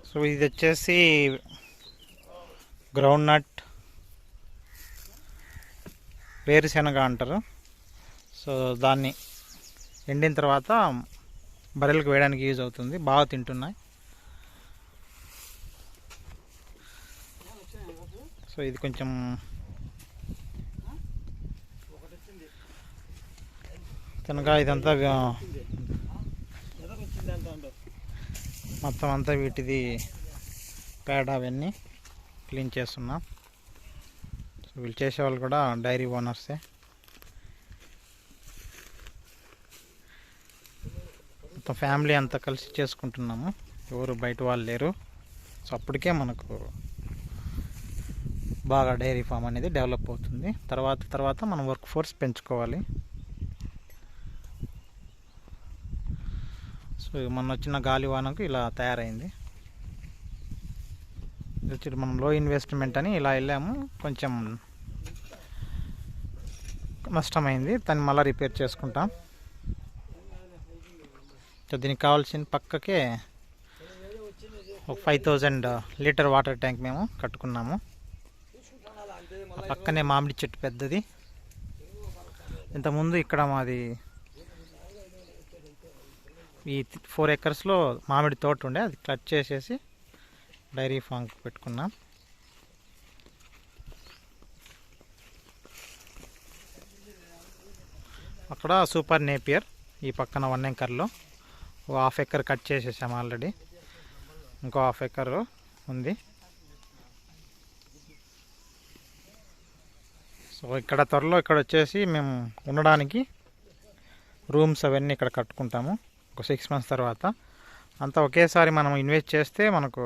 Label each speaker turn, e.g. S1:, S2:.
S1: So ఇది వచ్చేసి ground nut, వేరుశెనగ అంటారు. సో దాన్ని ఎండిన తర్వాత బర్రెలకు వేయడానికి యూజ్ అవుతుంది. బాగా తింటున్నాయి. సో ఇది కొంచెం కనుక ఇదంతా మొత్తం అంతా వీటిది పేడ అవన్నీ క్లీన్ చేస్తున్నాం. సో వీళ్ళు చేసేవాళ్ళు కూడా డైరీ ఓనర్సే. మొత్తం ఫ్యామిలీ అంతా కలిసి చేసుకుంటున్నాము, ఎవరు బయట వాళ్ళు లేరు. సో అప్పటికే మనకు బాగా డైరీ ఫామ్ అనేది డెవలప్ అవుతుంది. తర్వాత మనం వర్క్ ఫోర్స్ పెంచుకోవాలి. సో మొన్న వచ్చిన గాలివానకు ఇలా తయారైంది. మనం లో ఇన్వెస్ట్మెంట్ అని ఇలా వెళ్ళాము, కొంచెం నష్టమైంది, దాన్ని మళ్ళీ రిపేర్ చేసుకుంటాం. సో దీనికి కావాల్సిన పక్కకే ఒక 5000 లీటర్ వాటర్ ట్యాంక్ మేము కట్టుకున్నాము. ఆ పక్కనే మామిడి చెట్టు పెద్దది. ఇంతకుముందు ఇక్కడ మాది ఈ 4 ఎకర్స్లో మామిడి తోట ఉండే, అది కట్ చేసేసి డైరీ ఫామ్ పెట్టుకున్నాం. అక్కడ సూపర్ నేపియర్, ఈ పక్కన 1 ఎకర్లో 1/2 ఎకర్ కట్ చేసేసాము ఆల్రెడీ, ఇంకో 1/2 ఎకర్ ఉంది. సో ఇక్కడ త్వరలో ఇక్కడ వచ్చేసి మేము ఉండడానికి రూమ్స్ అవన్నీ ఇక్కడ కట్టుకుంటాము. ఒక 6 months తర్వాత. అంతా ఒకేసారి మనం ఇన్వెస్ట్ చేస్తే మనకు